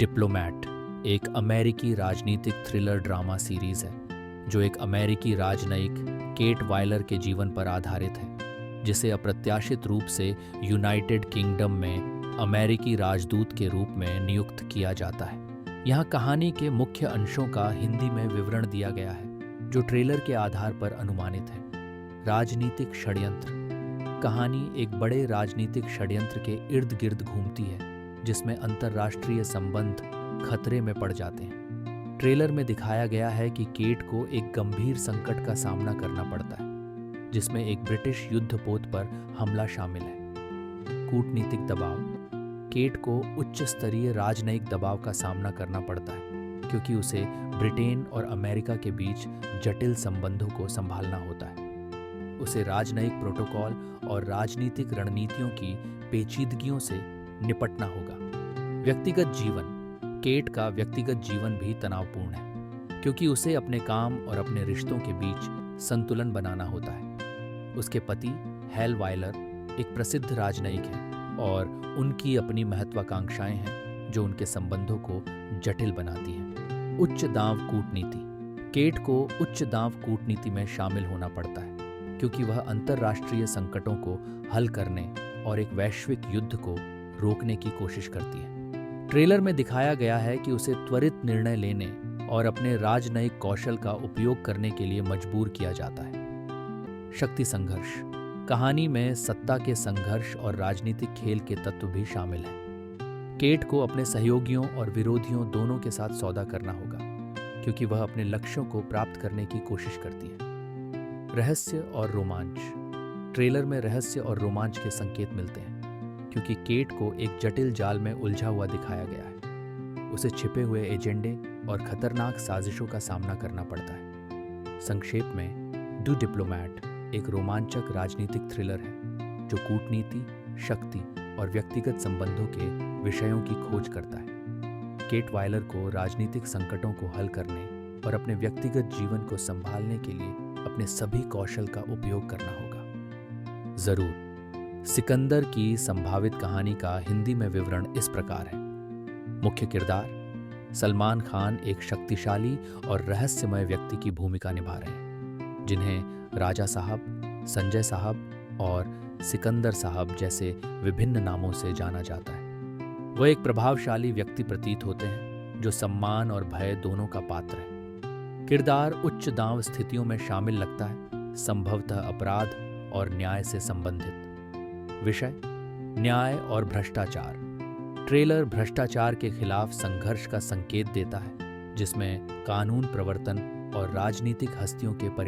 Diplomat एक अमेरिकी राजनीतिक थ्रिलर ड्रामा सीरीज है जो एक अमेरिकी राजनयिक केट वायलर के जीवन पर आधारित है, जिसे अप्रत्याशित रूप से यूनाइटेड किंगडम में अमेरिकी राजदूत के रूप में नियुक्त किया जाता है। यहाँ कहानी के मुख्य अंशों का हिंदी में विवरण दिया गया है, जो ट्रेलर के आधार पर अनुमानित है। राजनीतिक षड्यंत्र। कहानी एक बड़े राजनीतिक षड्यंत्र के इर्द गिर्द घूमती है, जिसमें अंतर्राष्ट्रीय संबंध खतरे में पड़ जाते हैं। ट्रेलर में दिखाया गया है कि केट को एक गंभीर संकट का सामना करना पड़ता है, जिसमें एक ब्रिटिश युद्धपोत पर हमला शामिल है। कूटनीतिक दबाव। केट को उच्च स्तरीय राजनयिक दबाव का सामना करना पड़ता है, क्योंकि उसे ब्रिटेन और अमेरिका के बीच जटिल संबंधों को संभालना होता है। उसे राजनयिक प्रोटोकॉल और राजनीतिक रणनीतियों की पेचीदगियों से निपटना होगा। व्यक्तिगत जीवन। केट का व्यक्तिगत जीवन भी तनावपूर्ण है, क्योंकि उसे अपने काम और अपने रिश्तों के बीच संतुलन बनाना होता है। उसके पति हेल वायलर एक प्रसिद्ध राजनयिक हैं और उनकी अपनी महत्वाकांक्षाएं हैं, जो उनके संबंधों को जटिल बनाती हैं। उच्च दांव कूटनीति। केट को उच्च दांव कूटनीति में शामिल होना पड़ता है, क्योंकि वह अंतर्राष्ट्रीय संकटों को हल करने और एक वैश्विक युद्ध को रोकने की कोशिश करती है। ट्रेलर में दिखाया गया है कि उसे त्वरित निर्णय लेने और अपने राजनयिक कौशल का उपयोग करने के लिए मजबूर किया जाता है। शक्ति संघर्ष। कहानी में सत्ता के संघर्ष और राजनीतिक खेल के तत्व भी शामिल हैं। केट को अपने सहयोगियों और विरोधियों दोनों के साथ सौदा करना होगा, क्योंकि वह अपने लक्ष्यों को प्राप्त करने की कोशिश करती है। रहस्य और रोमांच। ट्रेलर में रहस्य और रोमांच के संकेत मिलते हैं, क्योंकि केट को एक जटिल जाल में उलझा हुआ दिखाया गया है। उसे छिपे हुए एजेंडे और खतरनाक साजिशों का सामना करना पड़ता है। संक्षेप में, द डिप्लोमैट एक रोमांचक राजनीतिक थ्रिलर है, जो कूटनीति, शक्ति और व्यक्तिगत संबंधों के विषयों की खोज करता है। केट वायलर को राजनीतिक संकटों को हल करने और अपने व्यक्तिगत जीवन को संभालने के लिए अपने सभी कौशल का उपयोग करना होगा। जरूर। सिकंदर की संभावित कहानी का हिंदी में विवरण इस प्रकार है। मुख्य किरदार सलमान खान एक शक्तिशाली और रहस्यमय व्यक्ति की भूमिका निभा रहे हैं, जिन्हें राजा साहब, संजय साहब और सिकंदर साहब जैसे विभिन्न नामों से जाना जाता है। वह एक प्रभावशाली व्यक्ति प्रतीत होते हैं, जो सम्मान और भय दोनों का पात्र है। किरदार उच्च दांव स्थितियों में शामिल लगता है, संभवतः अपराध और न्याय से संबंधित। विषय न्याय और भ्रष्टाचार। ट्रेलर भ्रष्टाचार के खिलाफ संघर्ष का संकेत देता है, जिसमें कानून प्रवर्तन और राजनीतिक हस्तियों के परिणाम